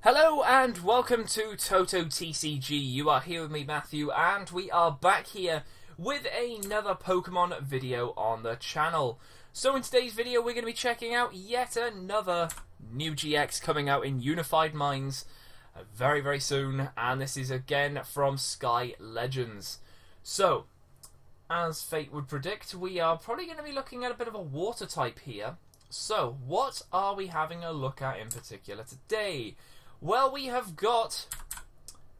Hello and welcome to TotoTCG. You are here with me, Matthew, and we are back here with another Pokemon video on the channel. So in today's video we're going to be checking out yet another new GX coming out in Unified Minds very, very soon, and this is again from Sky Legends. So, as fate would predict, we are probably going to be looking at a bit of a water type here. So, what are we having a look at in particular today? Well, we have got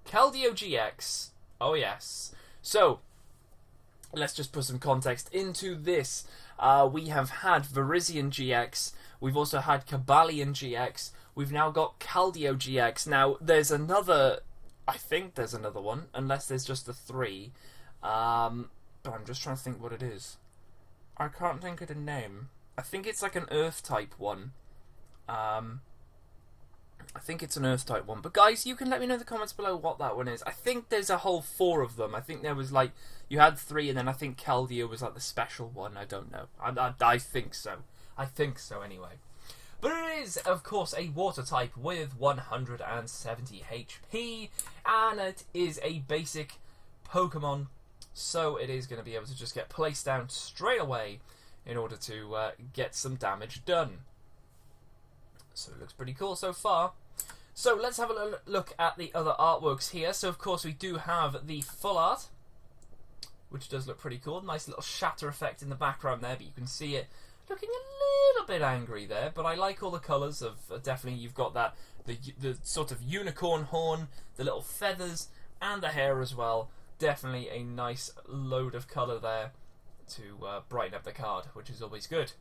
Keldeo GX. Oh, yes. So, let's just put some context into this. We have had Virizion GX. We've also had Cobalion GX. We've now got Keldeo GX. Now, there's another... I think there's another one, unless there's just the three. But I'm just trying to think what it is. I can't think of the name. I think it's like an Earth-type one. I think it's an Earth-type one. But guys, you can let me know in the comments below what that one is. I think there's a whole 4 of them. I think there was like... You had 3, and then I think Keldeo was like the special one. I don't know. I think so. I think so anyway. But it is, of course, a water type with 170 HP. And it is a basic Pokemon. So it is going to be able to just get placed down straight away in order to get some damage done. So it looks pretty cool so far. So let's have a look at the other artworks here. So of course we do have the full art, which does look pretty cool. Nice little shatter effect in the background there, but you can see it looking a little bit angry there. But I like all the colours of definitely you've got that the sort of unicorn horn, the little feathers, and the hair as well. Definitely a nice load of colour there to brighten up the card, which is always good.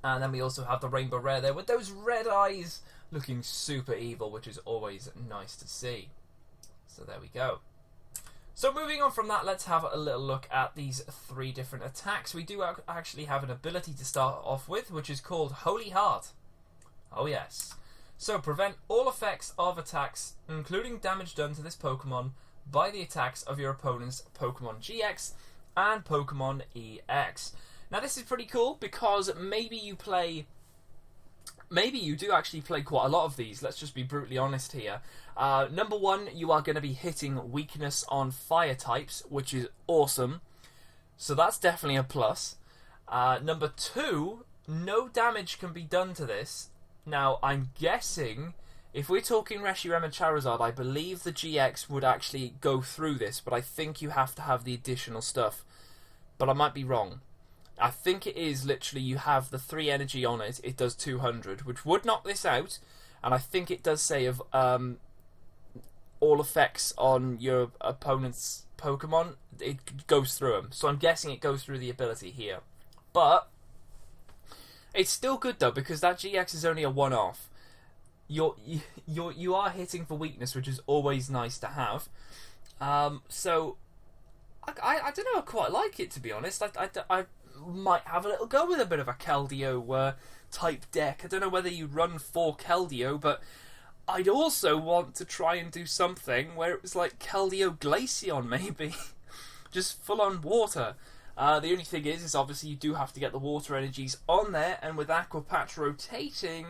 And then we also have the Rainbow Rare there with those red eyes looking super evil, which is always nice to see. So there we go. So moving on from that, let's have a little look at these 3 different attacks. We do actually have an ability to start off with, which is called Holy Heart. Oh yes. So prevent all effects of attacks, including damage done to this Pokemon, by the attacks of your opponent's Pokemon GX and Pokemon EX. Now this is pretty cool because maybe you do actually play quite a lot of these. Let's just be brutally honest here. Number 1, you are going to be hitting weakness on fire types, which is awesome. So that's definitely a plus. Number 2, no damage can be done to this. Now I'm guessing if we're talking Reshiram and Charizard, I believe the GX would actually go through this, but I think you have to have the additional stuff. But I might be wrong. I think it is literally you have the 3 energy on it, it does 200, which would knock this out, and I think it does say of all effects on your opponent's Pokemon, it goes through them. So I'm guessing it goes through the ability here. But it's still good though, because that GX is only a one-off. You are hitting for weakness, which is always nice to have. So I don't know, I quite like it, to be honest. I might have a little go with a bit of a Keldeo type deck. I don't know whether you run 4 Keldeo, but I'd also want to try and do something where it was like Keldeo Glaceon, maybe. Just full on water. The only thing is obviously you do have to get the water energies on there, and with Aqua Patch rotating,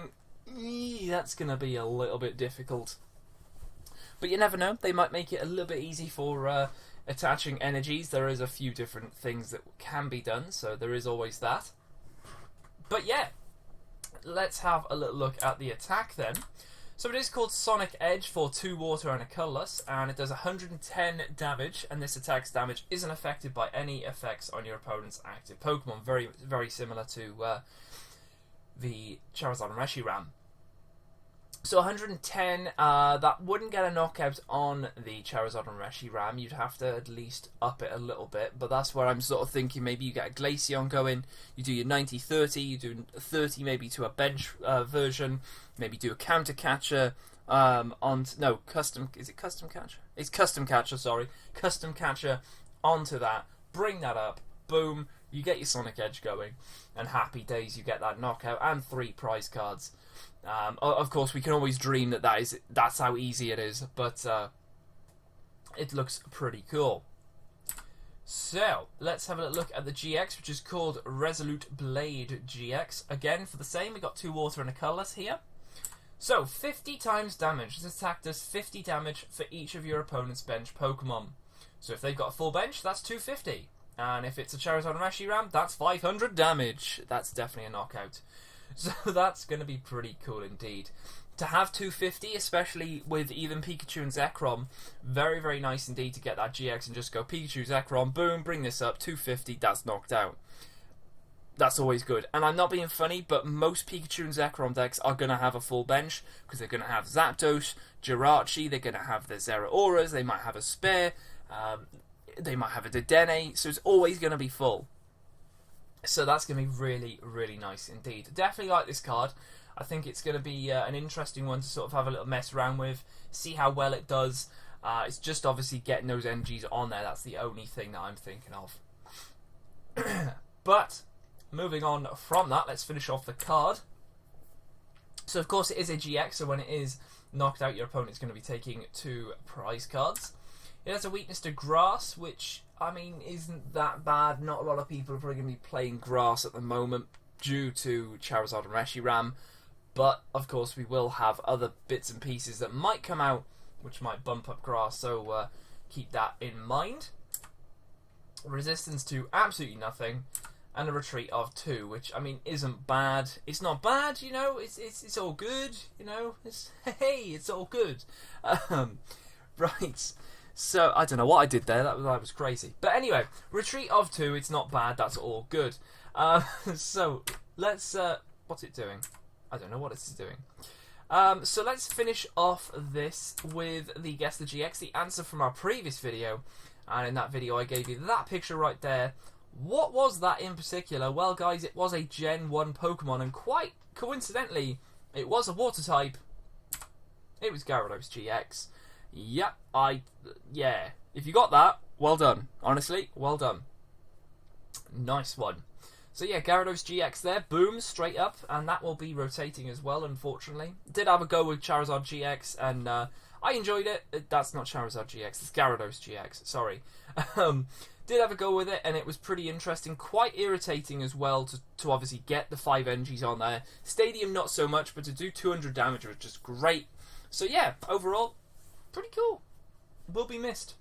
that's going to be a little bit difficult. But you never know, they might make it a little bit easy for attaching energies. There is a few different things that can be done, so there is always that. But yeah, let's have a little look at the attack then. So it is called Sonic Edge for 2 water and a colourless, and it does 110 damage, and this attack's damage isn't affected by any effects on your opponent's active Pokemon. Very, very similar to the Charizard and Reshiram. So 110, that wouldn't get a knockout on the Charizard and Reshiram. You'd have to at least up it a little bit, but that's where I'm sort of thinking maybe you get a Glaceon going, you do your 90-30, you do 30 maybe to a bench version, maybe do a counter catcher, custom catcher? It's custom catcher, sorry. Custom catcher onto that, bring that up, boom, you get your Sonic Edge going, and happy days, you get that knockout and 3 prize cards. Of course, we can always dream that's how easy it is, but it looks pretty cool. So, let's have a look at the GX, which is called Resolute Blade Gx. Again, for the same, we've got 2 water and a colourless here. So, 50 times damage. This attack does 50 damage for each of your opponent's bench Pokemon. So if they've got a full bench, that's 250. And if it's a Charizard and Reshiram, that's 500 damage. That's definitely a knockout. So that's going to be pretty cool indeed. To have 250, especially with even Pikachu and Zekrom, very, very nice indeed to get that GX and just go Pikachu, Zekrom, boom, bring this up, 250, that's knocked out. That's always good. And I'm not being funny, but most Pikachu and Zekrom decks are going to have a full bench, because they're going to have Zapdos, Jirachi, they're going to have the Zeraoras, they might have a spare, they might have a Dedenne, so it's always going to be full. So that's going to be really, really nice indeed. Definitely like this card. I think it's going to be an interesting one to sort of have a little mess around with, see how well it does. It's just obviously getting those NGs on there. That's the only thing that I'm thinking of. But moving on from that, let's finish off the card. So of course it is a GX, so when it is knocked out, your opponent's going to be taking 2 prize cards. It has a weakness to grass, which, I mean, isn't that bad. Not a lot of people are probably going to be playing grass at the moment due to Charizard and Reshiram. But, of course, we will have other bits and pieces that might come out which might bump up grass, so keep that in mind. Resistance to absolutely nothing, and a retreat of 2, which, I mean, isn't bad. It's not bad, you know, it's all good, you know, hey, it's all good. Right, so, I don't know what I did there, that was crazy. But anyway, retreat of 2, it's not bad, that's all good. So, let's, what's it doing? I don't know what it's doing. So let's finish off this with the Guess the GX, the answer from our previous video. And in that video I gave you that picture right there. What was that in particular? Well guys, it was a Gen 1 Pokemon, and quite coincidentally, it was a water type. It was Gyarados GX. Yep, yeah. If you got that, well done. Honestly, well done. Nice one. So yeah, Gyarados GX there, boom, straight up, and that will be rotating as well, unfortunately. Did have a go with Charizard GX, and I enjoyed it. That's not Charizard GX, it's Gyarados GX, sorry. Did have a go with it, and it was pretty interesting, quite irritating as well to obviously get the 5 NGs on there. Stadium not so much, but to do 200 damage was just great. So yeah, overall, pretty cool. Will be missed.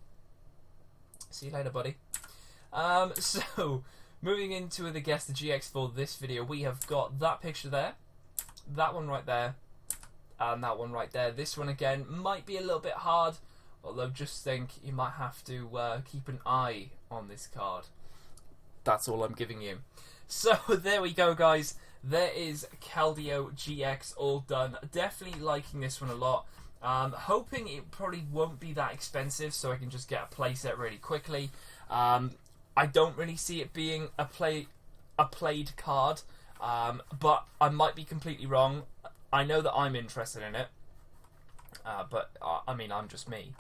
See you later, buddy. So... moving into the Guess the GX for this video, we have got that picture there, that one right there, and that one right there. This one again might be a little bit hard, although just think you might have to keep an eye on this card. That's all I'm giving you. So there we go, guys. There is Keldeo GX all done. Definitely liking this one a lot. Hoping it probably won't be that expensive, so I can just get a playset really quickly. I don't really see it being a played card, but I might be completely wrong. I know that I'm interested in it, but I mean, I'm just me.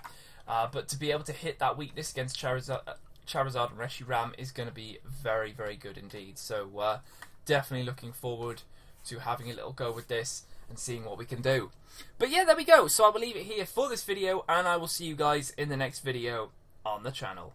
But to be able to hit that weakness against Charizard and Reshiram is going to be very, very good indeed. So definitely looking forward to having a little go with this and seeing what we can do. But yeah, there we go. So I will leave it here for this video, and I will see you guys in the next video on the channel.